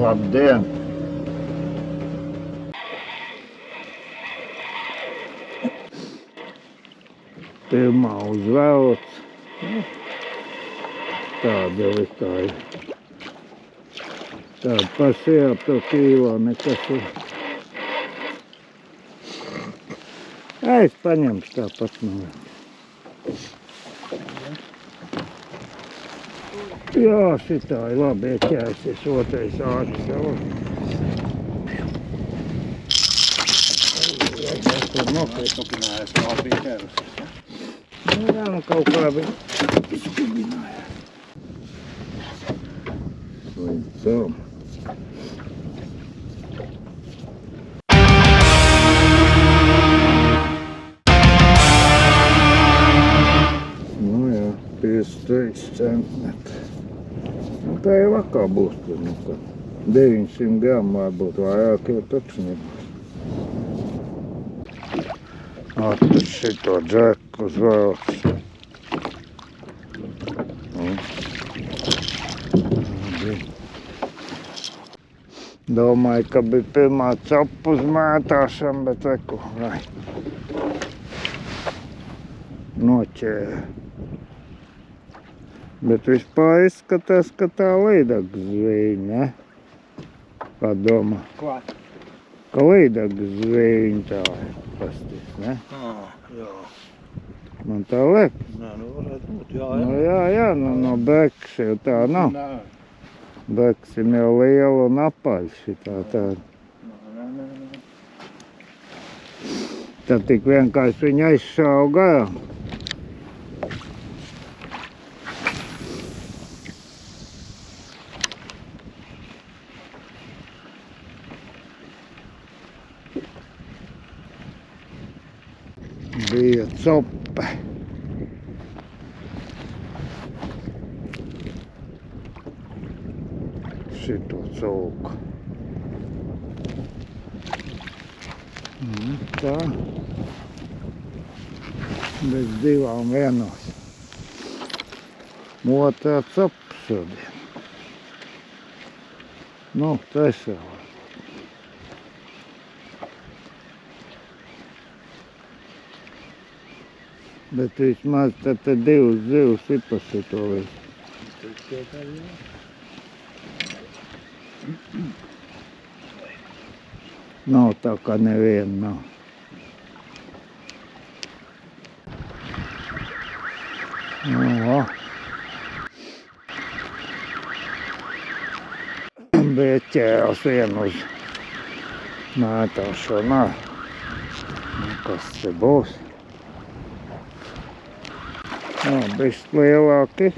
Labdien! Pirmā uzvēlots. Tāda jau tā ir. Tāda paša ap to kīlo nekas ir. Es paņemšu tāpat no viņa. Jā, šitā ir labi ieķēsies otrais ātris jau. Tur Nokopinājies, kā bija ķērusies, ja? Jā, nu kaut kā bija izkubināja. Līdz savam. Nu jā, 53 centimetri. Nu tā jau vakā būs tur, nu kā 900 gramu varbūt vairāk, jo taču nebūs. Attur šito džeku uz vēlks. Domāju, ka bija pirmā copa uz mētāšana, bet reku, vai noķēra. Bet vispār izskatās, ka tā līdaga zviņa, ne? Kā domā? Ko? Ka līdaga zviņa tā ir pastīs, ne? Jā. Man tā liek. Nē, nu varētu būt, jā. Nu jā, no Beks jau tā nav. Nē. Beksim jau liela un apaļ šitā tāda. Nē. Tad tik vienkārši viņa aizšāva garām. Bija cope. Šito cūku. Tā. Bez divām vienos. Otrā copa šodien. Nu, trešā. Bet vismaz tad divas zivs ir pa šito visu. Nav tā, kā neviena nav. Bija ķēras vienu uz mētāšanu. Kas te būs? Bišķi lielāki.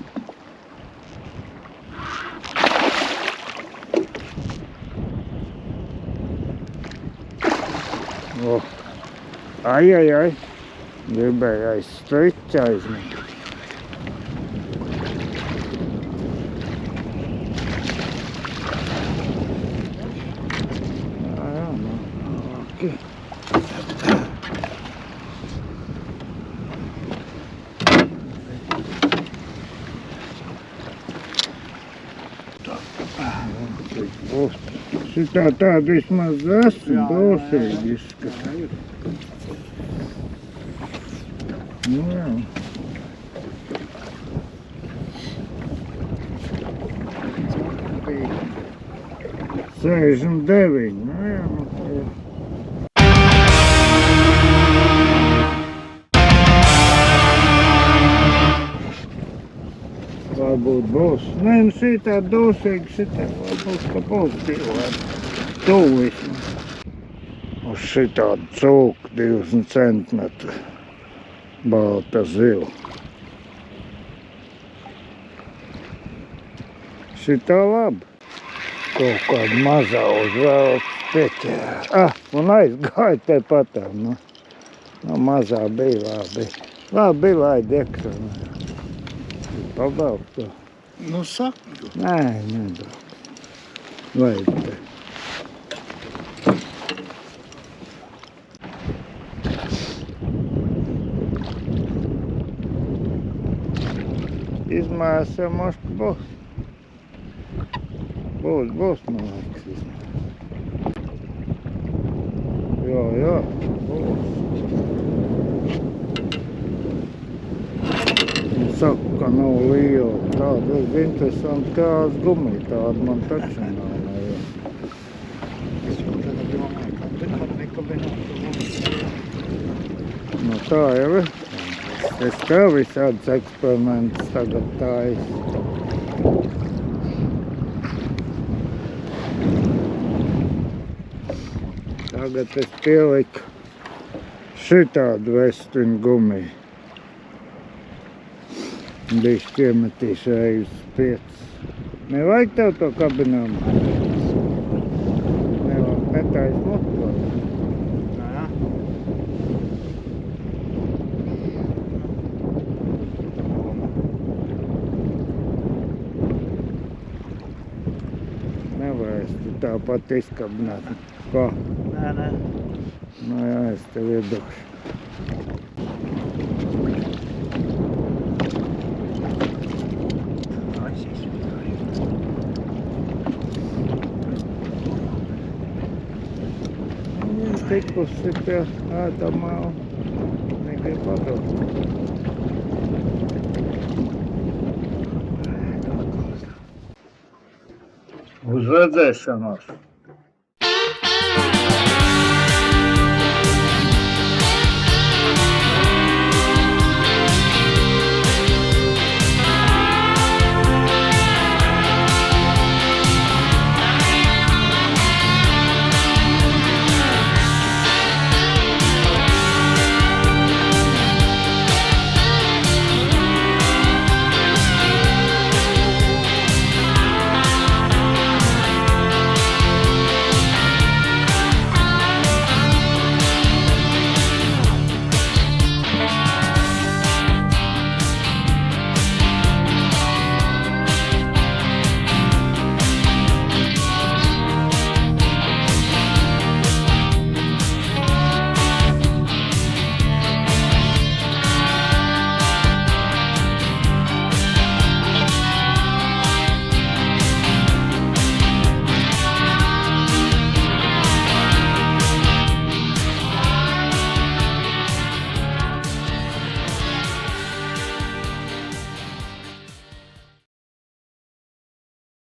Ai. Gribēju aizstriķi aizmīt. Jā, ok. Šitā tāda vismaz esmu dosīgi izskatās. Nu jā. 69. Nu jā, nu tā ir. Varbūt būs. Nē, nu šitā dosīgi, šitā varbūt, ka pozitīvi. Tūlismu. Uz šitādu cūku 20 centimetru. Balta zila. Šitā labi. Kaut kāda mazā uzvēlēts pieķēra. Un aizgāja tepatām. Nu, mazā bija labi. Labi, laidi iekšā. Pabalst to. Nu, saka. Nē, nedaudz. Vajag te. Izmēsam, moška būs. Būs, man liekas. Jā, būs. Saka, ka nav liela. Tāda interesanta kāds gumija. Tāda man taču nav. Es jau tad domāju, ka nekabināt. Nu tā jau ir. Es tev visādus eksperimentus tagad taisu. Tagad es pieliku šitādu vestinu gumiju. Bišķi iemetīšu reizes 5. Nevajag tev to kabinājumu? Nevajag, netais motor. Jā. Nevajag tu tāpat izkabināt. Kā? Nē. Nu jā, es tev iedošu. Viņa tikusi pie ētamā un negrib padot. Uz redzēšanos!